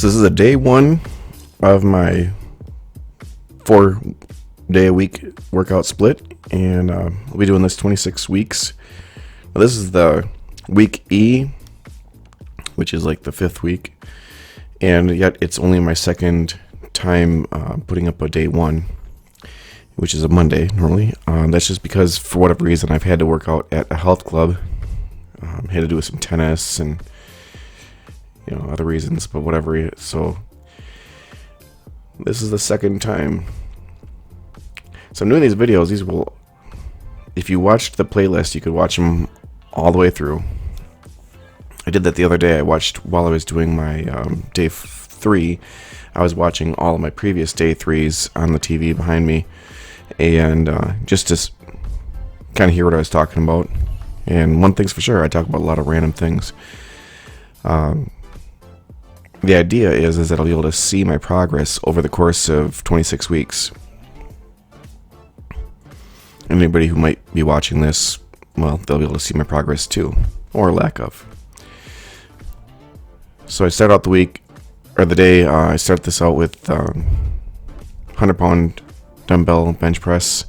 So this is a day one of my 4-day-a-week workout split, and we'll be doing this 26 weeks. Now, this is the week E, which is like the 5th week, and yet it's only my second time putting up a day one, which is a Monday normally. That's just because for whatever reason I've had to work out at a health club. Had to do some tennis and other reasons, but whatever. So this is the second time. So I'm doing these videos. These will, if you watched the playlist, you could watch them all the way through. I did that the other day. I watched while I was doing my day 3. I was watching all of my previous day 3s on the TV behind me, and just to kind of hear what I was talking about. And one thing's for sure, I talk about a lot of random things. The idea is that I'll be able to see my progress over the course of 26 weeks. Anybody who might be watching this, well, they'll be able to see my progress too, or lack of. So I start out the week, or the day, I start this out with 100-pound dumbbell bench press.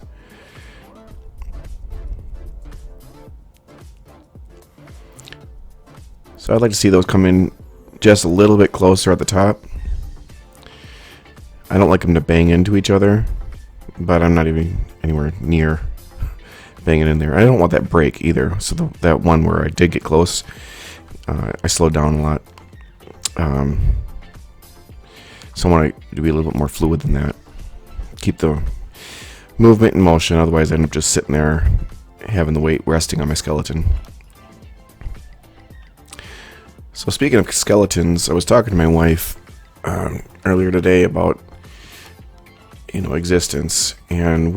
So I'd like to see those come in just a little bit closer at the top. I don't like them to bang into each other, but I'm not even anywhere near banging in there. I don't want that break either. So that one where I did get close, I slowed down a lot. So I want to be a little bit more fluid than that. Keep the movement in motion, otherwise I end up just sitting there having the weight resting on my skeleton. So speaking of skeletons, I was talking to my wife earlier today about existence, and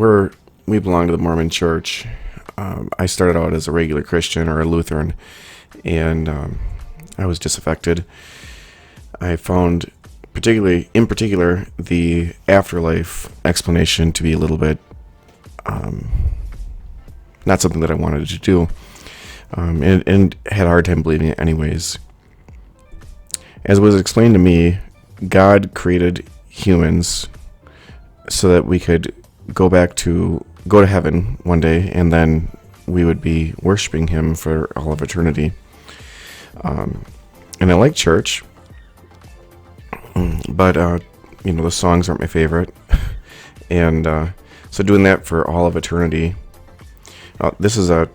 we belong to the Mormon Church. I started out as a regular Christian or a Lutheran, and I was disaffected. I found in particular the afterlife explanation to be a little bit not something that I wanted to do, and had a hard time believing it anyways. As was explained to me, God created humans so that we could go to heaven one day, and then we would be worshiping Him for all of eternity. And I like church, but the songs aren't my favorite, and so doing that for all of eternity. This is a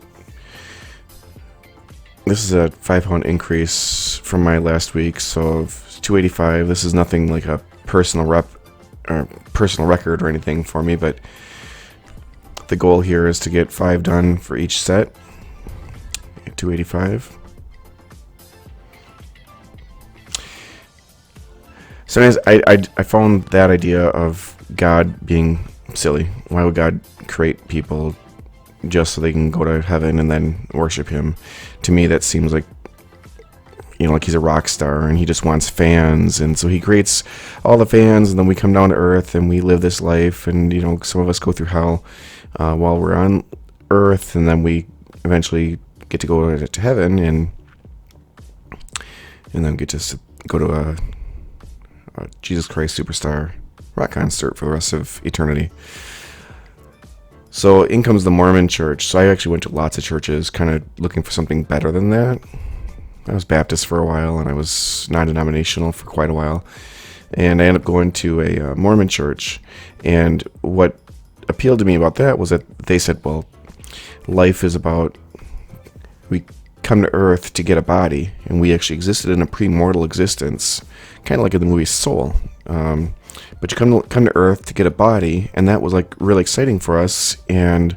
5-pound increase from my last week, so 285. This is nothing like a personal record or anything for me, but the goal here is to get 5 done for each set. 285. So anyways, I found that idea of God being silly. Why would God create people just so they can go to heaven and then worship Him? To me, that seems like like He's a rock star and He just wants fans, and so He creates all the fans, and then we come down to earth and we live this life, and some of us go through hell while we're on earth, and then we eventually get to go to heaven, and then get to go to a Jesus Christ Superstar rock concert for the rest of eternity. So in comes the Mormon Church. So I actually went to lots of churches, kind of looking for something better than that. I was Baptist for a while, and I was non-denominational for quite a while. And I ended up going to a Mormon church. And what appealed to me about that was that they said, well, life is about, we come to earth to get a body, and we actually existed in a pre-mortal existence, kind of like in the movie Soul. But you come to earth to get a body, and that was like really exciting for us. And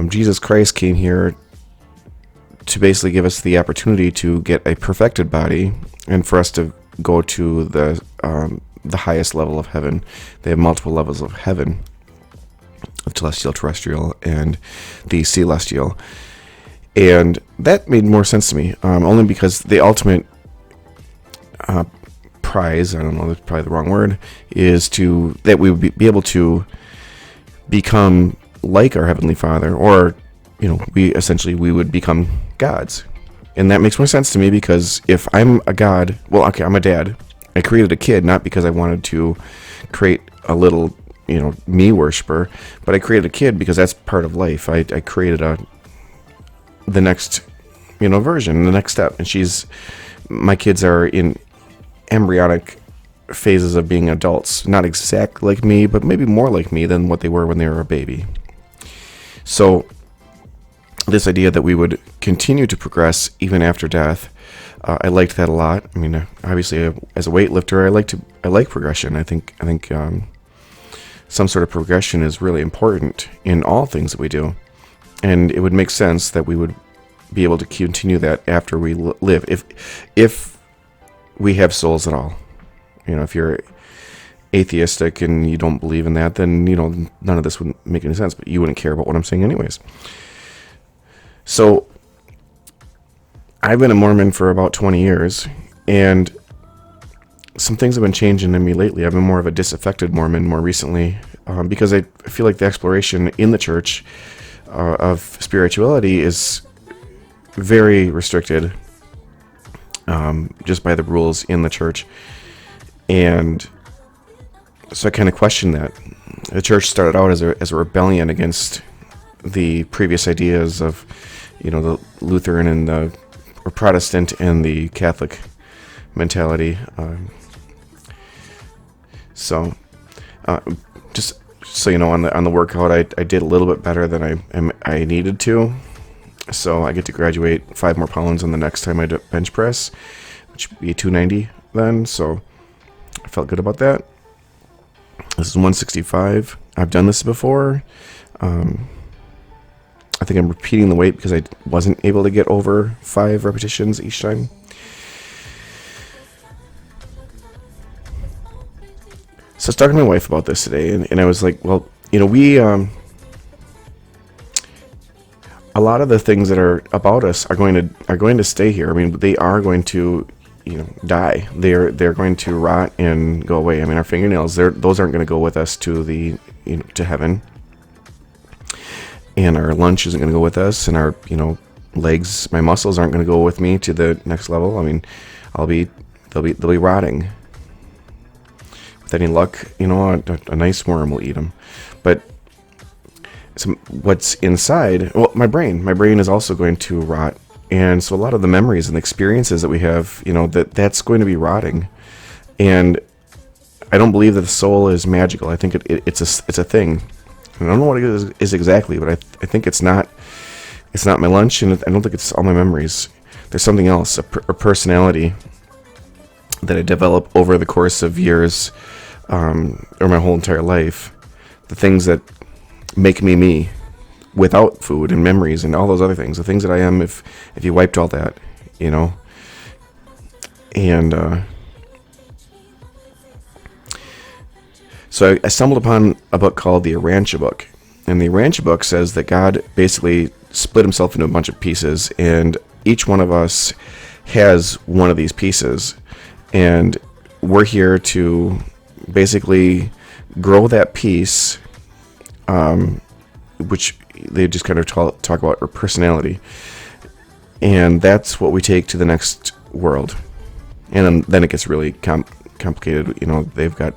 Jesus Christ came here to basically give us the opportunity to get a perfected body, and for us to go to the highest level of heaven. They have multiple levels of heaven: the celestial, terrestrial, and the celestial. And that made more sense to me, only because the ultimate prize, I don't know, that's probably the wrong word, is that we would be able to become like our Heavenly Father, or we would become gods. And that makes more sense to me, because if I'm a god, well, okay, I'm a dad, I created a kid not because I wanted to create a little, me worshiper, but I created a kid because that's part of life. I created the next, version, the next step. And my kids are in embryonic phases of being adults. Not exactly like me, but maybe more like me than what they were when they were a baby. So this idea that we would continue to progress even after death, I liked that a lot. I mean, obviously, as a weightlifter, I like progression. I think some sort of progression is really important in all things that we do, and it would make sense that we would be able to continue that after we live, if we have souls at all. If you're atheistic and you don't believe in that, then none of this would make any sense. But you wouldn't care about what I'm saying anyways. So I've been a Mormon for about 20 years, and some things have been changing in me lately. I've been more of a disaffected Mormon more recently, because I feel like the exploration in the church of spirituality is very restricted, just by the rules in the church. And so I kind of question that. The church started out as a rebellion against the previous ideas of, the Lutheran and the Protestant and the Catholic mentality. Just so you know, on the workout, I did a little bit better than I needed to. So I get to graduate 5 more pounds on the next time I do bench press, which would be 290 then. So I felt good about that. This is 165. I've done this before. I think I'm repeating the weight because I wasn't able to get over 5 repetitions each time. So I was talking to my wife about this today, and I was like, well, we, a lot of the things that are about us are going to stay here. I mean, they are going to, die. They're going to rot and go away. I mean, our fingernails, those aren't going to go with us to to heaven. And our lunch isn't going to go with us, and our, legs, my muscles aren't going to go with me to the next level. I mean, they'll be rotting. With any luck, a nice worm will eat them. But what's inside, well, my brain is also going to rot. And so a lot of the memories and the experiences that we have, that's going to be rotting. And I don't believe that the soul is magical. I think it's a thing. I don't know what it is exactly, but I think it's not my lunch, and I don't think it's all my memories. There's something else, a personality that I develop over the course of years, or my whole entire life. The things that make me without food and memories and all those other things. The things that I am if you wiped all that, And so I stumbled upon a book called the Urantia book. And the Urantia book says that God basically split himself into a bunch of pieces, and each one of us has one of these pieces. And we're here to basically grow that piece, which they just kind of talk about, our personality. And that's what we take to the next world. And then it gets really complicated. They've got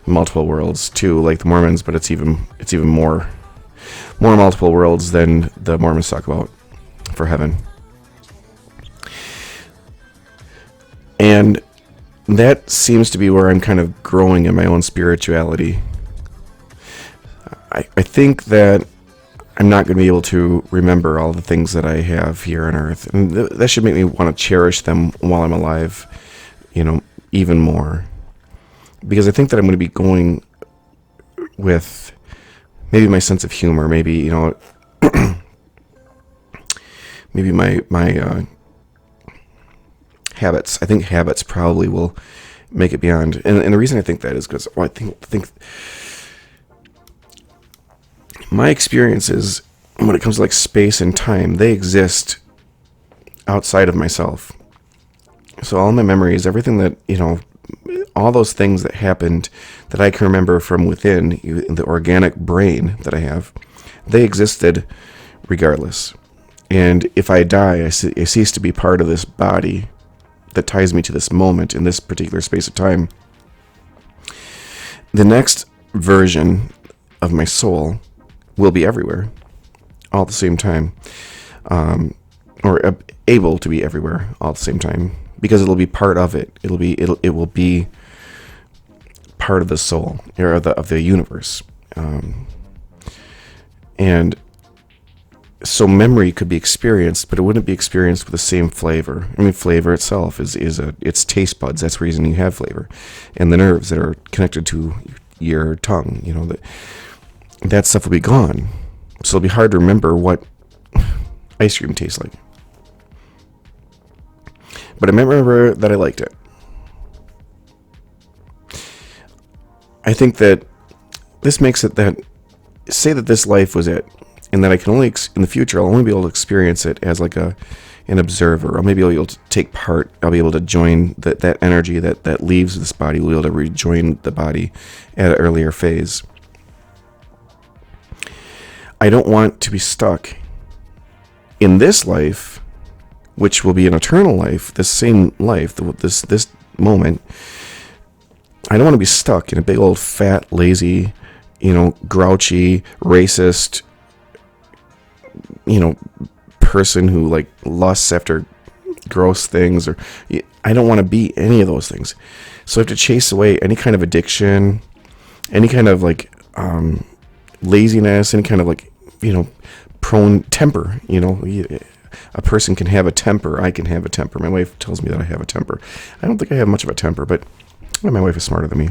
multiple worlds too, like the Mormons, but it's even more multiple worlds than the Mormons talk about for heaven. And that seems to be where I'm kind of growing in my own spirituality. I think that I'm not going to be able to remember all the things that I have here on Earth, and that should make me want to cherish them while I'm alive, even more. Because I think that I'm going to be going with maybe my sense of humor, maybe, maybe my habits. I think habits probably will make it beyond. And the reason I think that is because I think my experiences, when it comes to like space and time, they exist outside of myself. So all my memories, everything that, all those things that happened that I can remember from within the organic brain that I have, they existed regardless. And if I die, I cease to be part of this body that ties me to this moment in this particular space of time. The next version of my soul will be everywhere all at the same time, or able to be everywhere all at the same time, because it'll be part of it. It will be part of the soul, or of the universe, and so memory could be experienced, but it wouldn't be experienced with the same flavor. I mean, flavor itself it's taste buds. That's the reason you have flavor, and the nerves that are connected to your tongue. That stuff will be gone. So it'll be hard to remember what ice cream tastes like. But I remember that I liked it. I think that this makes it that, say that this life was it, and that I can only, in the future, I'll only be able to experience it as like an observer. I'll maybe be able to take part. I'll be able to join that energy that leaves this body. We'll be able to rejoin the body at an earlier phase. I don't want to be stuck in this life, which will be an eternal life, this same life, this moment. I don't want to be stuck in a big old fat, lazy, grouchy, racist, person who like lusts after gross things, or I don't want to be any of those things. So I have to chase away any kind of addiction, any kind of like laziness, any kind of like prone temper. A person can have a temper. I can have a temper. My wife tells me that I have a temper. I don't think I have much of a temper, but my wife is smarter than me.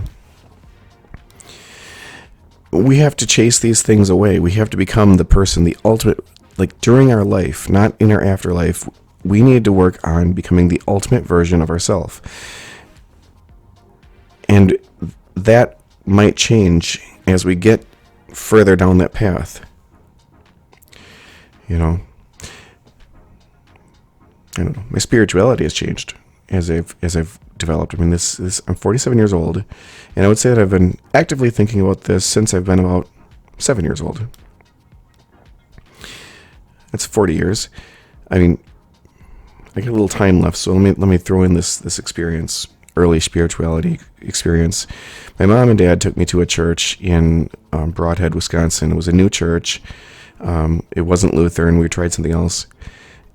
We have to chase these things away. We have to become the person, the ultimate, like during our life, not in our afterlife. We need to work on becoming the ultimate version of ourselves. And that might change as we get further down that path. I don't know. My spirituality has changed as I've developed. I mean, I'm 47 years old, and I would say that I've been actively thinking about this since I've been about 7 years old. That's 40 years. I mean, I got a little time left, so let me throw in this experience, early spirituality experience. My mom and dad took me to a church in Broadhead, Wisconsin. It was a new church. It wasn't Lutheran. We tried something else,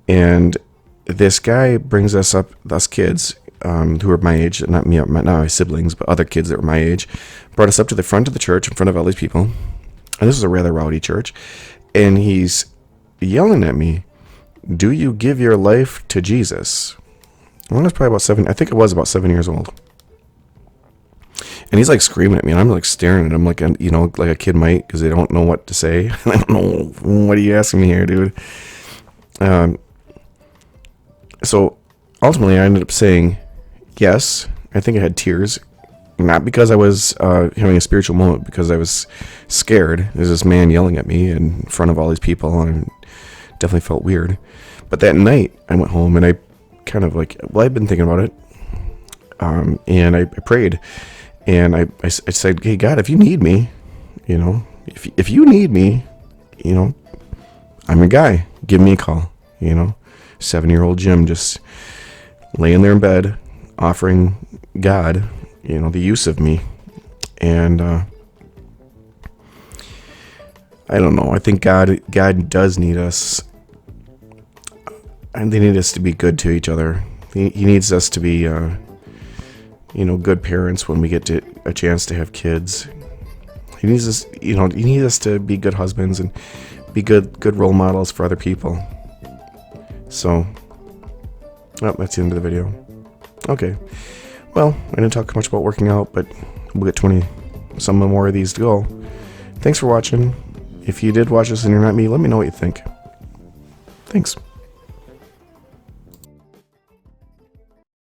and this guy brings us kids, who are my age, not me, not my siblings, but other kids that were my age, brought us up to the front of the church in front of all these people. And this was a rather rowdy church. And he's yelling at me, "Do you give your life to Jesus?" Well, I was probably about 7. I think it was about 7 years old. And he's like screaming at me, and I'm like staring at him like a kid might, because they don't know what to say. I don't know, what are you asking me here, dude? So ultimately, I ended up saying yes. I think I had tears, not because I was having a spiritual moment, because I was scared. There's this man yelling at me in front of all these people, and I definitely felt weird. But that night, I went home, and I kind of I'd been thinking about it, and I prayed, and I said, "Hey, God, if you need me, if you need me, I'm your guy. Give me a call." 7-year-old Jim just laying there in bed, offering God, the use of me. And I don't know. I think God does need us. And they need us to be good to each other. He needs us to be, good parents when we get a chance to have kids. He needs us, he needs us to be good husbands and be good role models for other people. So, that's the end of the video. Okay. Well, I didn't talk much about working out, but we'll get 20 some more of these to go. Thanks for watching. If you did watch this and you're not me, let me know what you think. Thanks.